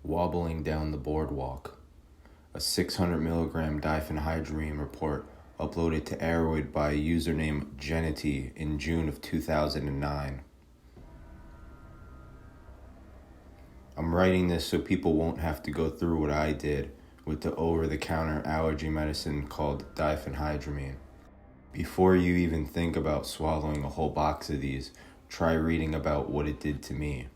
Wobbling down the boardwalk. A 600 milligram diphenhydramine report uploaded to Aeroid by a user named Genity in June of 2009. I'm writing this so people won't have to go through what I did with the over-the-counter allergy medicine called diphenhydramine. Before you even think about swallowing a whole box of these, try reading about what it did to me.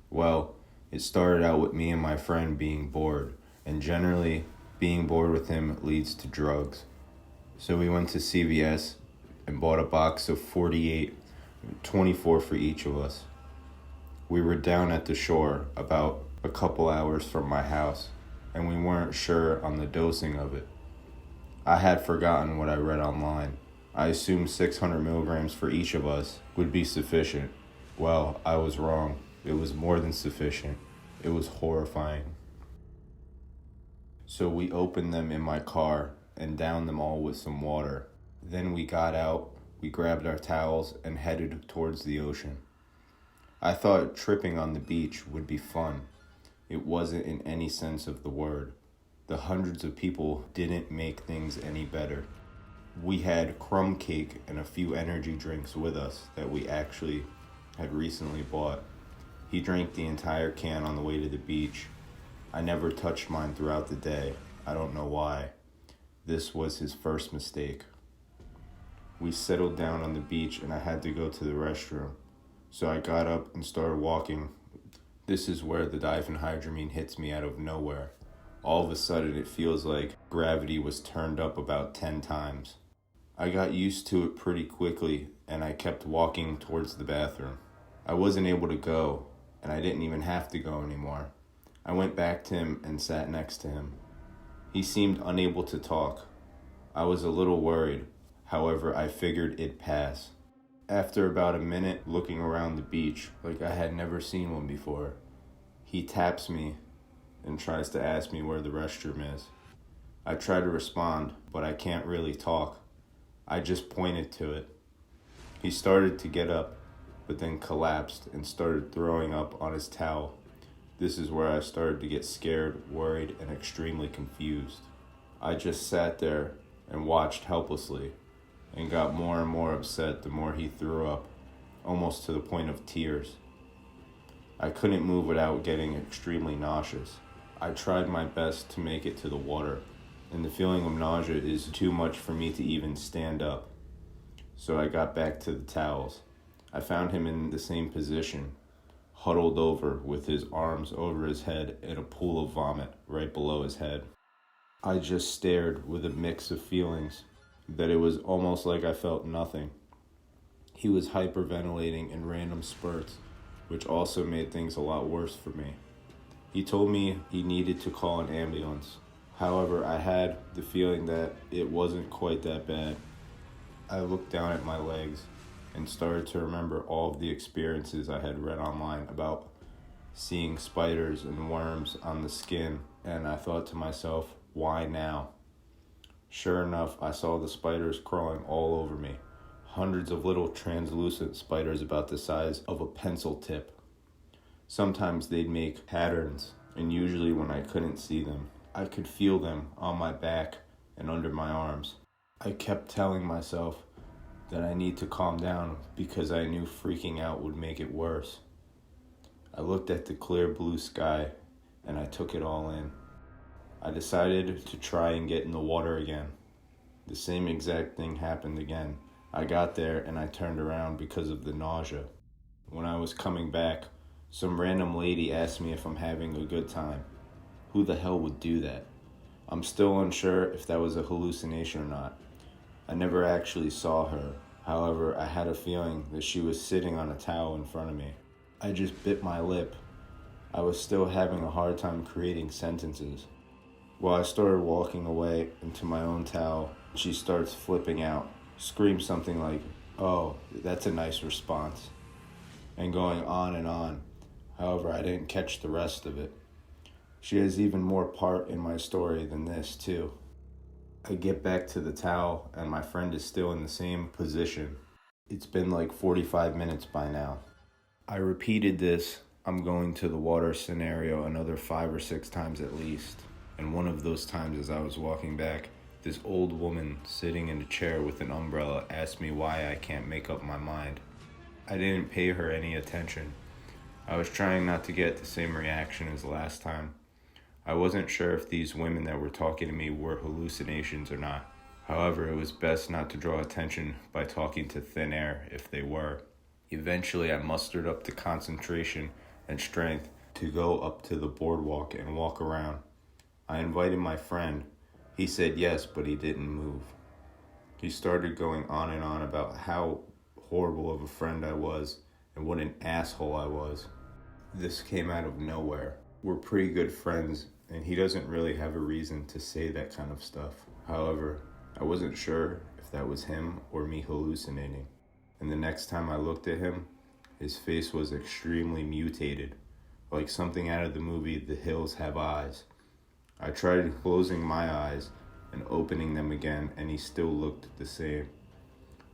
Well, it started out with me and my friend being bored, and generally, being bored with him leads to drugs. So we went to CVS and bought a box of 48, 24 for each of us. We were down at the shore about a couple hours from my house, and we weren't sure on the dosing of it. I had forgotten what I read online. I assumed 600 milligrams for each of us would be sufficient. Well, I was wrong. It was more than sufficient. It was horrifying. So we opened them in my car and downed them all with some water. Then we got out, we grabbed our towels, and headed towards the ocean. I thought tripping on the beach would be fun. It wasn't in any sense of the word. The hundreds of people didn't make things any better. We had crumb cake and a few energy drinks with us that we actually had recently bought. He drank the entire can on the way to the beach. I never touched mine throughout the day. I don't know why. This was his first mistake. We settled down on the beach and I had to go to the restroom. So I got up and started walking. This is where the diphenhydramine hits me out of nowhere. All of a sudden it feels like gravity was turned up about 10 times. I got used to it pretty quickly and I kept walking towards the bathroom. I wasn't able to go, and I didn't even have to go anymore. I went back to him and sat next to him. He seemed unable to talk. I was a little worried, however I figured it'd pass. After about a minute looking around the beach like I had never seen one before, he taps me and tries to ask me where the restroom is. I try to respond, but I can't really talk. I just pointed to it. He started to get up, but then collapsed and started throwing up on his towel. This is where I started to get scared, worried, and extremely confused. I just sat there and watched helplessly and got more and more upset the more he threw up, almost to the point of tears. I couldn't move without getting extremely nauseous. I tried my best to make it to the water, and the feeling of nausea is too much for me to even stand up. So I got back to the towels. I found him in the same position, huddled over with his arms over his head in a pool of vomit right below his head. I just stared with a mix of feelings that it was almost like I felt nothing. He was hyperventilating in random spurts, which also made things a lot worse for me. He told me he needed to call an ambulance. However, I had the feeling that it wasn't quite that bad. I looked down at my legs and started to remember all of the experiences I had read online about seeing spiders and worms on the skin, and I thought to myself, why now? Sure enough, I saw the spiders crawling all over me. Hundreds of little translucent spiders about the size of a pencil tip. Sometimes they'd make patterns, and usually when I couldn't see them, I could feel them on my back and under my arms. I kept telling myself that I need to calm down because I knew freaking out would make it worse. I looked at the clear blue sky and I took it all in. I decided to try and get in the water again. The same exact thing happened again. I got there and I turned around because of the nausea. When I was coming back, some random lady asked me if I'm having a good time. Who the hell would do that? I'm still unsure if that was a hallucination or not. I never actually saw her. However, I had a feeling that she was sitting on a towel in front of me. I just bit my lip. I was still having a hard time creating sentences. While I started walking away into my own towel, she starts flipping out, screams something like, "Oh, that's a nice response," and going on and on. However, I didn't catch the rest of it. She has even more part in my story than this, too. I get back to the towel, and my friend is still in the same position. It's been like 45 minutes by now. I repeated this I'm going to the water scenario another 5 or 6 times at least. And one of those times as I was walking back, this old woman sitting in a chair with an umbrella asked me why I can't make up my mind. I didn't pay her any attention. I was trying not to get the same reaction as last time. I wasn't sure if these women that were talking to me were hallucinations or not. However, it was best not to draw attention by talking to thin air if they were. Eventually, I mustered up the concentration and strength to go up to the boardwalk and walk around. I invited my friend. He said yes, but he didn't move. He started going on and on about how horrible of a friend I was and what an asshole I was. This came out of nowhere. We're pretty good friends, and he doesn't really have a reason to say that kind of stuff. However, I wasn't sure if that was him or me hallucinating. And the next time I looked at him, his face was extremely mutated, like something out of the movie The Hills Have Eyes. I tried closing my eyes and opening them again, and he still looked the same.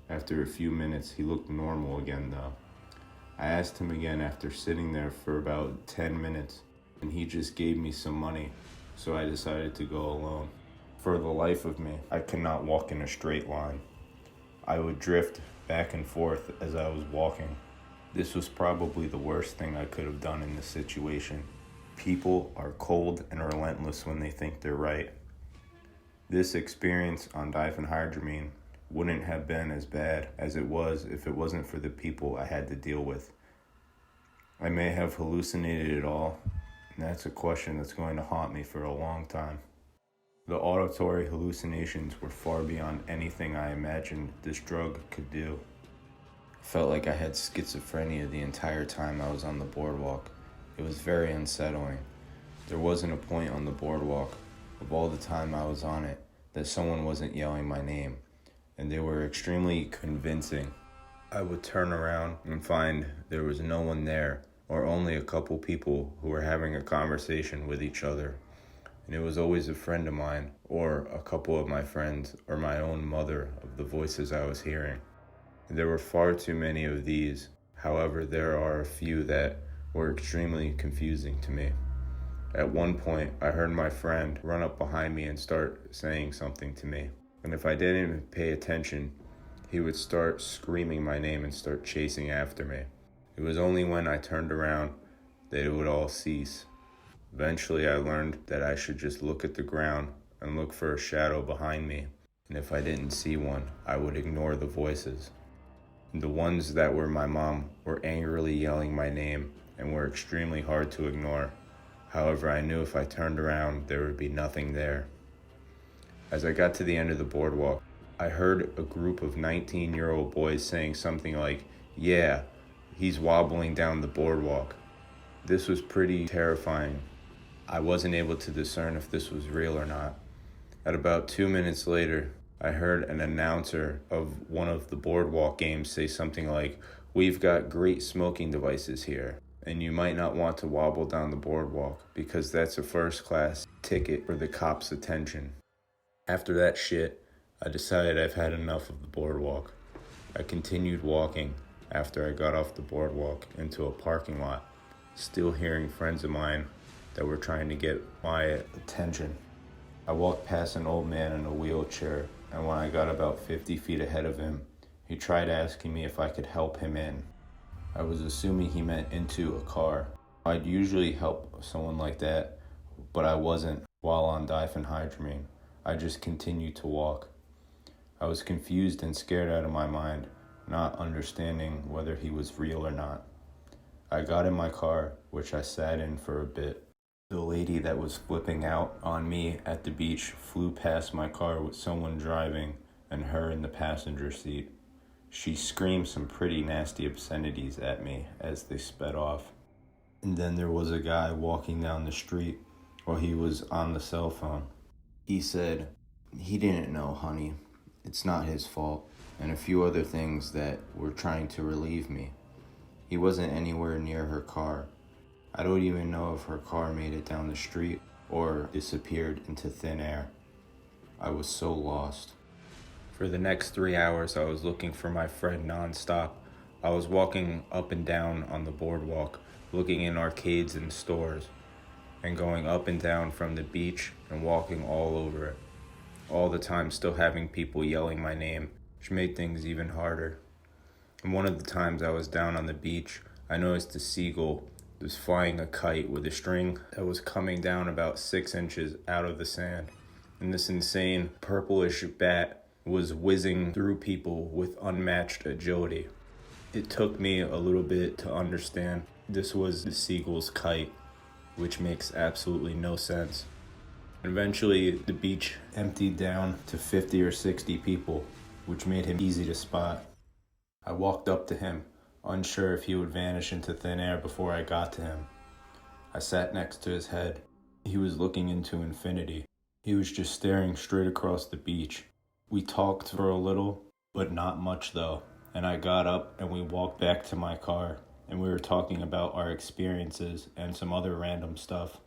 After a few minutes, he looked normal again though. I asked him again after sitting there for about 10 minutes, and he just gave me some money, so I decided to go alone. For the life of me, I could not walk in a straight line. I would drift back and forth as I was walking. This was probably the worst thing I could have done in this situation. People are cold and relentless when they think they're right. This experience on diphenhydramine wouldn't have been as bad as it was if it wasn't for the people I had to deal with. I may have hallucinated it all, and that's a question that's going to haunt me for a long time. The auditory hallucinations were far beyond anything I imagined this drug could do. I felt like I had schizophrenia the entire time I was on the boardwalk. It was very unsettling. There wasn't a point on the boardwalk, of all the time I was on it, that someone wasn't yelling my name, and they were extremely convincing. I would turn around and find there was no one there, or only a couple people who were having a conversation with each other. And it was always a friend of mine, or a couple of my friends, or my own mother of the voices I was hearing. There were far too many of these. However, there are a few that were extremely confusing to me. At one point, I heard my friend run up behind me and start saying something to me. And if I didn't pay attention, he would start screaming my name and start chasing after me. It was only when I turned around that it would all cease. Eventually, I learned that I should just look at the ground and look for a shadow behind me. And if I didn't see one, I would ignore the voices. The ones that were my mom were angrily yelling my name and were extremely hard to ignore. However, I knew if I turned around, there would be nothing there. As I got to the end of the boardwalk, I heard a group of 19-year-old boys saying something like, "Yeah, he's wobbling down the boardwalk." This was pretty terrifying. I wasn't able to discern if this was real or not. At about 2 minutes later, I heard an announcer of one of the boardwalk games say something like, "We've got great smoking devices here, and you might not want to wobble down the boardwalk because that's a first-class ticket for the cops' attention." After that shit, I decided I've had enough of the boardwalk. I continued walking after I got off the boardwalk into a parking lot, still hearing friends of mine that were trying to get my attention. I walked past an old man in a wheelchair, and when I got about 50 feet ahead of him, he tried asking me if I could help him in. I was assuming he meant into a car. I'd usually help someone like that, but I wasn't while on diphenhydramine. I just continued to walk. I was confused and scared out of my mind, not understanding whether he was real or not. I got in my car, which I sat in for a bit. The lady that was flipping out on me at the beach flew past my car with someone driving and her in the passenger seat. She screamed some pretty nasty obscenities at me as they sped off. And then there was a guy walking down the street while he was on the cell phone. He said, "He didn't know, honey. It's not his fault," and a few other things that were trying to relieve me. He wasn't anywhere near her car. I don't even know if her car made it down the street or disappeared into thin air. I was so lost. For the next 3 hours, I was looking for my friend nonstop. I was walking up and down on the boardwalk, looking in arcades and stores, and going up and down from the beach and walking all over it. All the time still having people yelling my name, which made things even harder. And one of the times I was down on the beach, I noticed a seagull was flying a kite with a string that was coming down about 6 inches out of the sand. And this insane purplish bat was whizzing through people with unmatched agility. It took me a little bit to understand this was the seagull's kite, which makes absolutely no sense. Eventually, the beach emptied down to 50 or 60 people, which made him easy to spot. I walked up to him, unsure if he would vanish into thin air before I got to him. I sat next to his head. He was looking into infinity. He was just staring straight across the beach. We talked for a little, but not much though, and I got up and we walked back to my car, and we were talking about our experiences and some other random stuff.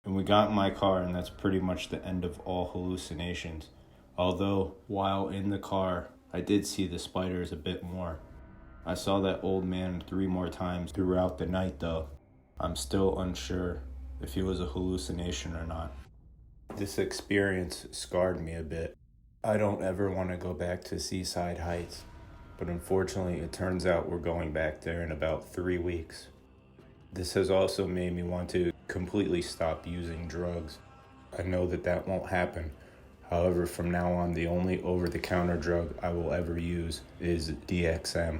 And we got in my car, and that's pretty much the end of all hallucinations. Although, while in the car, I did see the spiders a bit more. I saw that old man 3 more times throughout the night though. I'm still unsure if he was a hallucination or not. This experience scarred me a bit. I don't ever want to go back to Seaside Heights, but unfortunately it turns out we're going back there in about 3 weeks. This has also made me want to completely stop using drugs. I know that won't happen. However, from now on, the only over-the-counter drug I will ever use is DXM.